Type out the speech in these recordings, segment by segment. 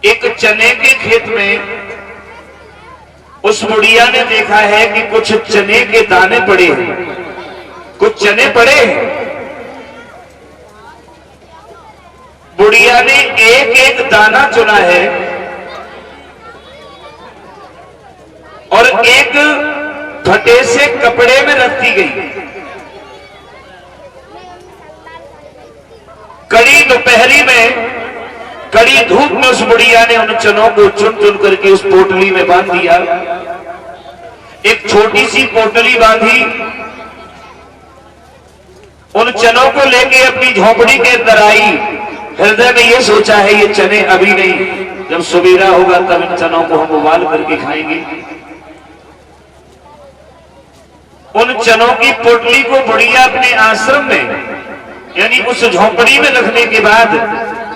एक चने के खेत में उस बुढ़िया ने देखा है कि कुछ चने के दाने पड़े हैं, कुछ चने पड़े हैं। बुढ़िया ने एक एक दाना चुना है और एक फटे से कपड़े में रख दी गई। कड़ी दोपहरी में, कड़ी धूप में उस बुढ़िया ने उन चनों को चुन चुन करके उस पोटली में बांध दिया। एक छोटी सी पोटली बांधी, उन चनों को लेके अपनी झोपड़ी के अंदर आई। हृदय में ये सोचा है ये चने अभी नहीं, जब सवेरा होगा तब इन चनों को हम उबाल करके खाएंगे। उन चनों की पोटली को बुढ़िया अपने आश्रम में यानी उस झोपड़ी में रखने के बाद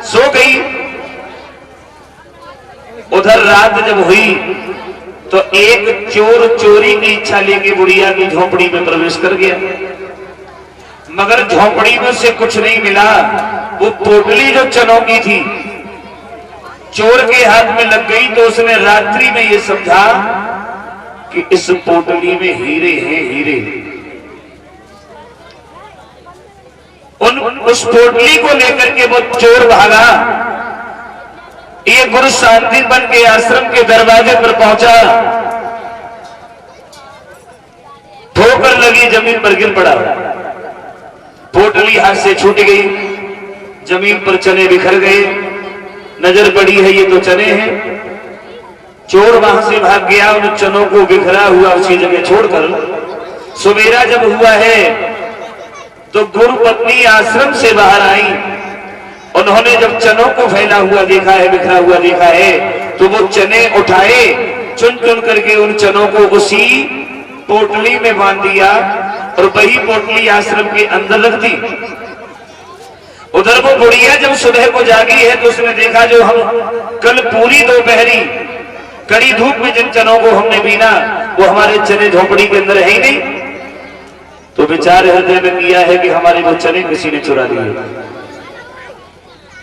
सो गई। उधर रात जब हुई तो एक चोर चोरी की इच्छा लेके बुढ़िया की झोपड़ी में प्रवेश कर गया, मगर झोपड़ी में से कुछ नहीं मिला। वो पोटली जो चनों की थी चोर के हाथ में लग गई, तो उसने रात्रि में ये समझा कि इस पोटली में हीरे हैं, हीरे। उस पोटली को लेकर के वो चोर भागा। ये गुरु शांति बन के आश्रम के दरवाजे पर पहुंचा, ठोकर लगी, जमीन पर गिर पड़ा। पोटली हाथ से छूट गई, जमीन पर चने बिखर गए। नजर पड़ी है ये तो चने हैं। चोर वहां से भाग गया, उन चनों को बिखरा हुआ उसी जगह छोड़कर। सवेरा जब हुआ है तो गुरु पत्नी आश्रम से बाहर आई। उन्होंने जब चनों को फैला हुआ देखा है, बिखरा हुआ देखा है, तो वो चने उठाए, चुन चुन करके उन चनों को उसी पोटली में बांध दिया और वही पोटली आश्रम के अंदर रख दी। उधर वो बुढ़िया जब सुबह को जागी है तो उसने देखा जो हम कल पूरी दोपहरी कड़ी धूप में जिन चनों को हमने बीना वो हमारे चने झोपड़ी के अंदर है ही नहीं। तो विचार हृदय में किया है कि हमारे वो चने किसी ने चुरा लिए।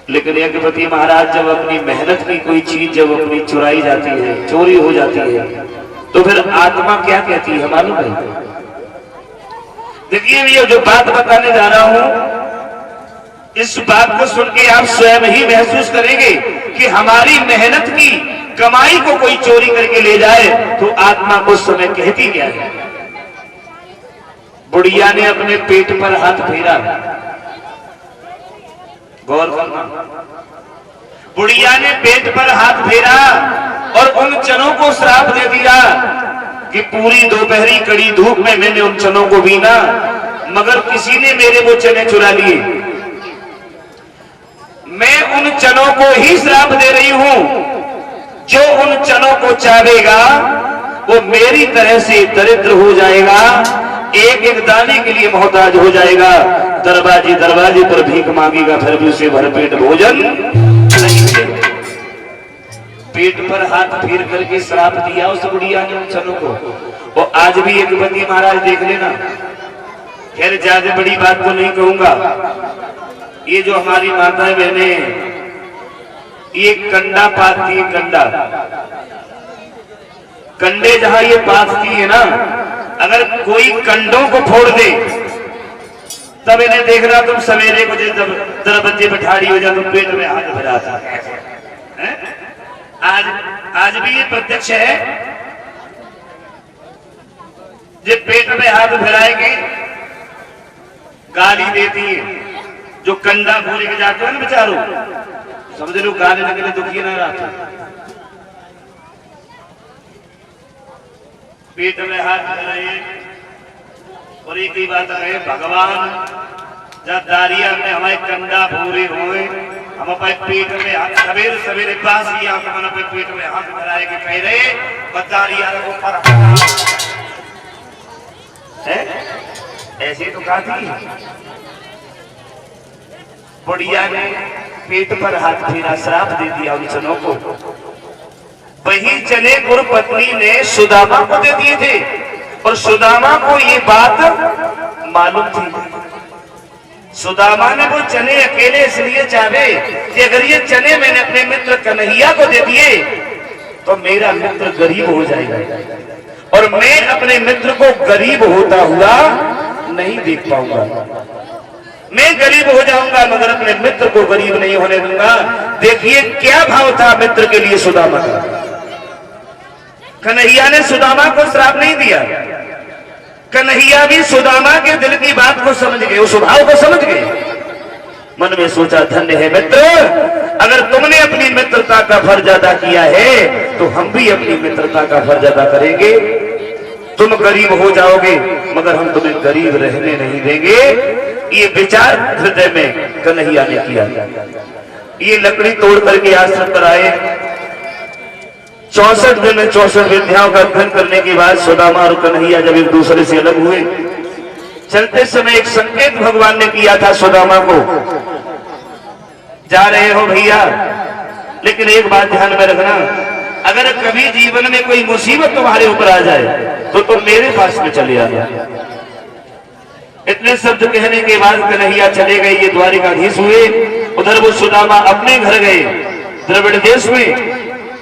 लेकिन यज्ञपति महाराज जब अपनी मेहनत की कोई चीज जब अपनी चुराई जाती है, चोरी हो जाती है, तो फिर आत्मा क्या कहती है मालूम है? देखिए ये जो बात बताने जा रहा हूं, इस बात को सुन के आप स्वयं ही महसूस करेंगे कि हमारी मेहनत की कमाई को कोई चोरी करके ले जाए तो आत्मा उस समय कहती क्या है। बुढ़िया ने अपने पेट पर हाथ फेरा, गौर करना। बुढ़िया ने पेट पर हाथ फेरा और उन चनों को श्राप दे दिया कि पूरी दोपहरी कड़ी धूप में मैंने उन चनों को बीना, मगर किसी ने मेरे वो चने चुरा लिए। मैं उन चनों को ही श्राप दे रही हूं, जो उन चनों को चाहेगा वो मेरी तरह से दरिद्र हो जाएगा, एक एक दाने के लिए मोहताज हो जाएगा, दरवाजे दरवाजे पर भीख मांगेगा, फिर भी उसे भरपेट भोजन नहीं मिलेगा। पेट पर हाथ फेर करके श्राप दिया उस बुढ़िया ने उन चनों को। और आज भी यज्ञपति महाराज देख लेना। खैर ज्यादा बड़ी बात तो नहीं कहूंगा। ये जो हमारी माताएं बहने ये कंडा पाती है, कंडा कंडे जहां ये पाथती है ना, अगर कोई कंडों को फोड़ दे तब इन्हें देखना तुम सवेरे को जब दरबज्जे पे ठाड़ी हो जाए तो पेट में हाथ भराता है। आज भी ये प्रत्यक्ष है। जब पेट में हाथ भराएंगे गाली देती है। जो कंडा भूल के जाते हैं ना बेचारों, समझ लो गाली लगने दुखी ना रहता। पेट में हाथ भराए और एक ही बात है, भगवान जब दारिया में हमारे कंडा भूरे हुए, हम अपने पेट में हाथ सवेरे सवेरे बासी आंखों में पेट में हाथ भराए के कह रहे बदारिया ऊपर है, ऐसे तो कहती है। बुढ़िया ने पेट पर हाथ फेरा, श्राप दे दिया उन चनों को। वही चने गुरु पत्नी ने सुदामा को दे दिए थे और सुदामा को ये बात मालूम थी। सुदामा ने वो चने अकेले इसलिए चाहे कि अगर ये चने मैंने अपने मित्र कन्हैया को दे दिए तो मेरा मित्र गरीब हो जाएगा और मैं अपने मित्र को गरीब होता हुआ नहीं देख पाऊंगा। मैं गरीब हो जाऊंगा मगर अपने मित्र को गरीब नहीं होने दूंगा। देखिए क्या भाव था मित्र के लिए सुदामा का। कन्हैया ने सुदामा को श्राप नहीं दिया। कन्हैया भी सुदामा के दिल की बात को समझ गए, उस भाव को समझ गए। मन में सोचा धन्य है मित्र, अगर तुमने अपनी मित्रता का फर्ज अदा किया है तो हम भी अपनी मित्रता का फर्ज अदा करेंगे। तुम गरीब हो जाओगे मगर हम तुम्हें गरीब रहने नहीं देंगे। ये विचार हृदय में कन्हैया ने किया। ये लकड़ी तोड़ करके आश्रम पर आए। 64 दिन 64 विद्याओं का अध्ययन करने के बाद सुदामा और कन्हैया जब एक दूसरे से अलग हुए, चलते समय एक संकेत भगवान ने किया था सुदामा को, जा रहे हो भैया लेकिन एक बात ध्यान में रखना, अगर कभी जीवन में कोई मुसीबत तुम्हारे ऊपर आ जाए तो तुम मेरे पास में चले आना। इतने शब्द कहने के बाद कन्हैया चले गए, ये द्वारिकाधीश हुए। उधर वो सुदामा अपने घर गए। द्रविड़ देश में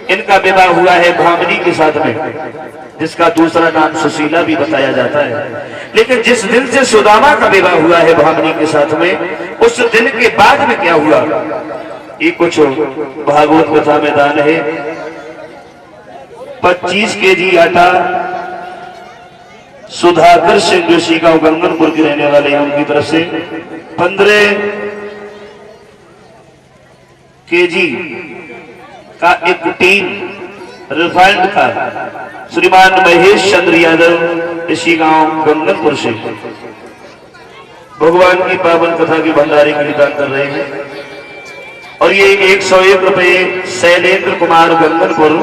इनका विवाह हुआ है भामिनी के साथ में, जिसका दूसरा नाम सुशीला भी बताया जाता है। लेकिन जिस दिन से सुदामा का विवाह हुआ है भामिनी के साथ में, उस दिन के बाद में क्या हुआ ये कुछ भागवत कथा में दान है। 25 केजी आटा सुधाकर सिंह जोशी गांव गंगनपुर के रहने वाले हैं, उनकी तरफ से 15 केजी का एक टीन रिफाइंड था श्रीमान महेश चंद्र यादव इसी गांव गंगनपुर से भगवान की पावन कथा की भंडारे के लिए दान कर रहे हैं। और ये 101 रुपए शैलेंद्र कुमार गंगनपुर